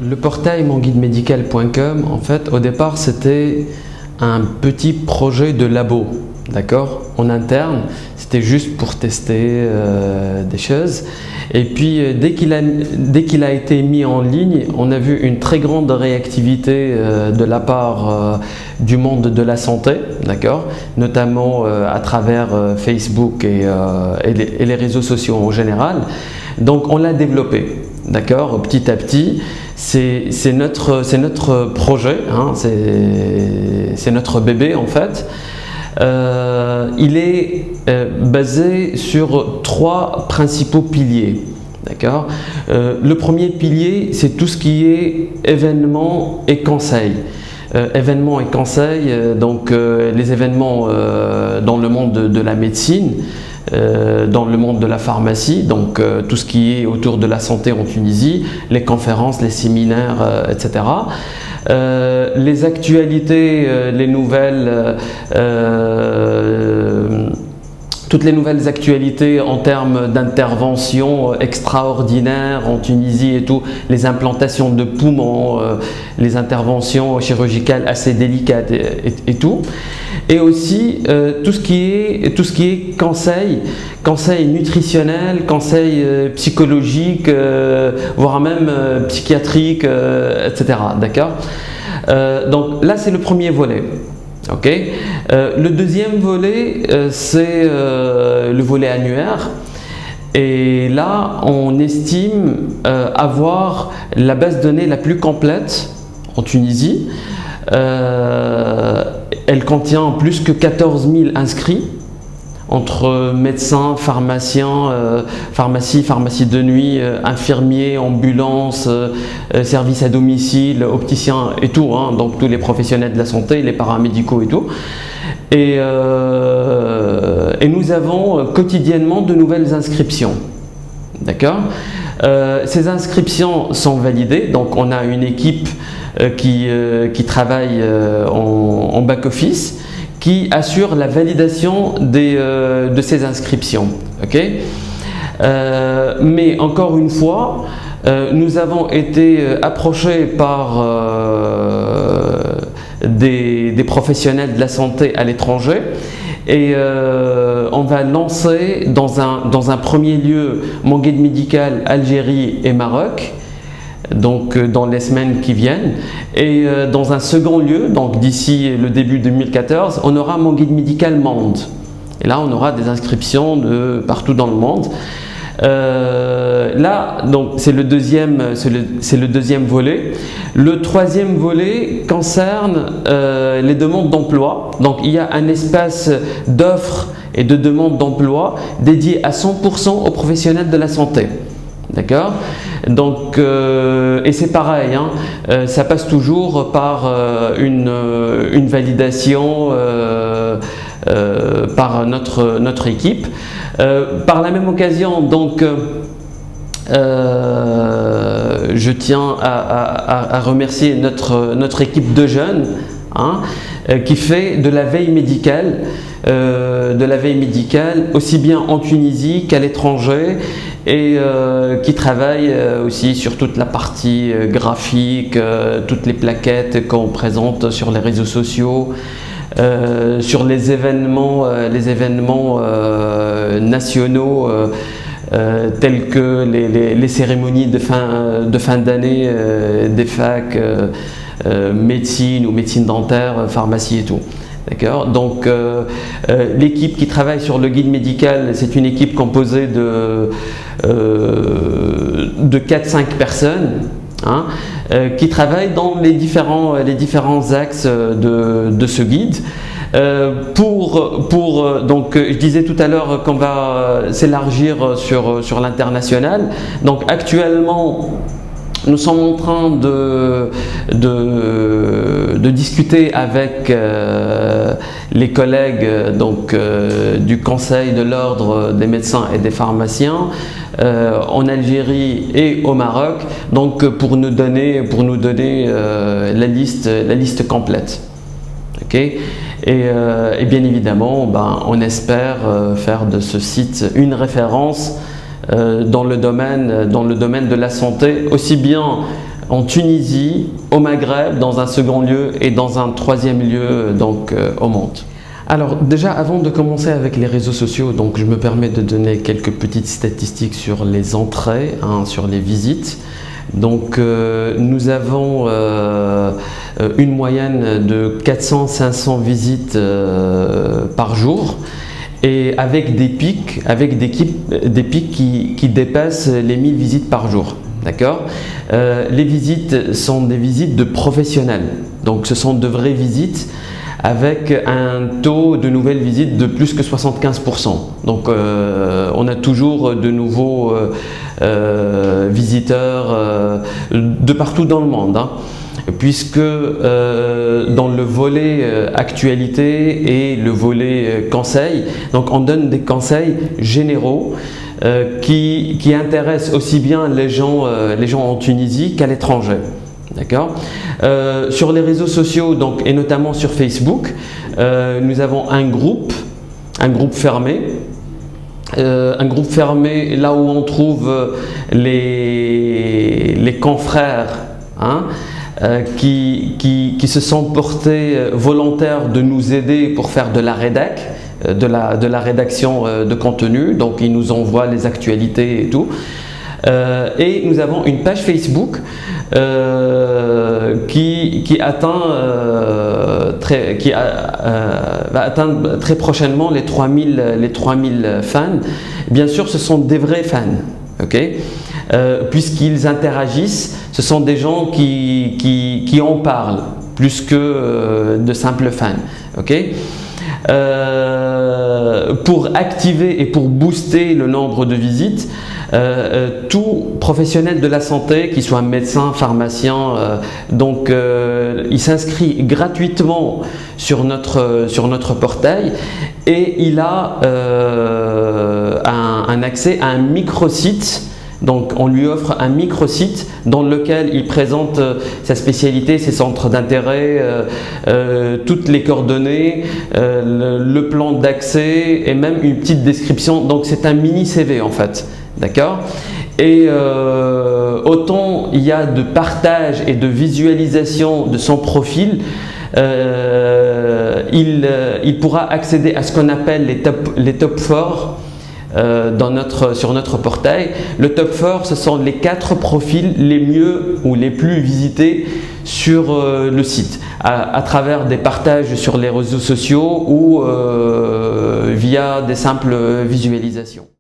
Le portail monguidemedical.com, en fait, au départ, c'était un petit projet de labo, d'accord, en interne. C'était juste pour tester des choses. Et puis, dès qu'il a été mis en ligne, on a vu une très grande réactivité de la part du monde de la santé, d'accord, notamment à travers Facebook et les réseaux sociaux en général. Donc, on l'a développé, d'accord, petit à petit. C'est notre projet, hein, c'est notre bébé en fait. Il est basé sur 3 principaux piliers. D'accord. Le premier pilier, c'est tout ce qui est événements et conseils. Événements et conseils, donc les événements dans le monde de la médecine, dans le monde de la pharmacie, donc tout ce qui est autour de la santé en Tunisie, les conférences, les séminaires, etc. Les actualités, les nouvelles, toutes les nouvelles actualités en termes d'interventions extraordinaires en Tunisie et tout, les implantations de poumons, les interventions chirurgicales assez délicates et tout. Et aussi tout ce qui est conseil nutritionnel, conseil psychologique, voire même psychiatrique, etc. D'accord. Donc là, c'est le premier volet. Okay. Le deuxième volet, c'est le volet annuaire. Et là, on estime avoir la base de données la plus complète en Tunisie. Elle contient plus que 14 000 inscrits entre médecins, pharmaciens, pharmacie de nuit, infirmiers, ambulances, services à domicile, opticiens et tout, hein, donc tous les professionnels de la santé, les paramédicaux et tout. Et nous avons quotidiennement de nouvelles inscriptions. D'accord. Ces inscriptions sont validées, donc on a une équipe qui travaille en back-office, qui assure la validation de ces inscriptions. Okay. Mais encore une fois, nous avons été approchés par des professionnels de la santé à l'étranger et on va lancer dans un premier lieu mon guide médical Algérie et Maroc, donc dans les semaines qui viennent, et dans un second lieu, donc d'ici le début 2014, on aura mon guide médical monde. Et là, on aura des inscriptions de partout dans le monde. Là, donc c'est le deuxième volet. Le troisième volet concerne les demandes d'emploi. Donc il y a un espace d'offres et de demandes d'emploi dédié à 100% aux professionnels de la santé. D'accord. Donc, et c'est pareil, hein, ça passe toujours par une validation par notre équipe. Par la même occasion, donc, je tiens à remercier notre équipe de jeunes, hein, qui fait de la veille médicale, aussi bien en Tunisie qu'à l'étranger, et qui travaille aussi sur toute la partie graphique, toutes les plaquettes qu'on présente sur les réseaux sociaux, sur les événements nationaux tels que les cérémonies de fin d'année des facs, médecine ou médecine dentaire, pharmacie et tout. D'accord. Donc l'équipe qui travaille sur le guide médical, c'est une équipe composée de 4-5 personnes, hein, qui travaillent dans les différents axes de ce guide. Donc je disais tout à l'heure qu'on va s'élargir sur l'international. Donc actuellement, nous sommes en train de discuter avec les collègues donc, du Conseil de l'Ordre des médecins et des pharmaciens en Algérie et au Maroc, donc pour nous donner la liste complète. Okay. Et bien évidemment, on espère faire de ce site une référence dans le domaine de la santé, aussi bien en Tunisie, au Maghreb, dans un second lieu et dans un troisième lieu donc au monde. Alors déjà, avant de commencer avec les réseaux sociaux, donc je me permets de donner quelques petites statistiques sur les entrées, sur les visites. Donc nous avons une moyenne de 400-500 visites par jour, et avec des pics, qui dépassent les 1000 visites par jour. D'accord. Les visites sont des visites de professionnels, donc ce sont de vraies visites avec un taux de nouvelles visites de plus que 75%. Donc on a toujours de nouveaux visiteurs de partout dans le monde, puisque dans le volet actualité et le volet conseil, donc on donne des conseils généraux qui intéressent aussi bien les gens en Tunisie qu'à l'étranger. D'accord. Sur les réseaux sociaux, donc, et notamment sur Facebook, nous avons un groupe fermé. Un groupe fermé là où on trouve les confrères qui se sont portés volontaires de nous aider pour faire de la rédac, de la rédaction de contenu. Donc ils nous envoient les actualités et tout. Et nous avons une page Facebook qui va atteindre très prochainement les 3000 fans. Bien sûr, ce sont des vrais fans, okay, puisqu'ils interagissent. Ce sont des gens qui en parlent plus que de simples fans. Okay. Pour activer et pour booster le nombre de visites, tout professionnel de la santé, qu'il soit médecin, pharmacien, il s'inscrit gratuitement sur notre portail, et il a un accès à un microsite. Donc on lui offre un microsite dans lequel il présente sa spécialité, ses centres d'intérêt, toutes les coordonnées, le plan d'accès et même une petite description. Donc c'est un mini CV en fait. D'accord. Et autant il y a de partage et de visualisation de son profil, il pourra accéder à ce qu'on appelle les top 4 sur notre portail. Le top 4, ce sont les 4 profils les mieux ou les plus visités sur le site, à travers des partages sur les réseaux sociaux ou via des simples visualisations.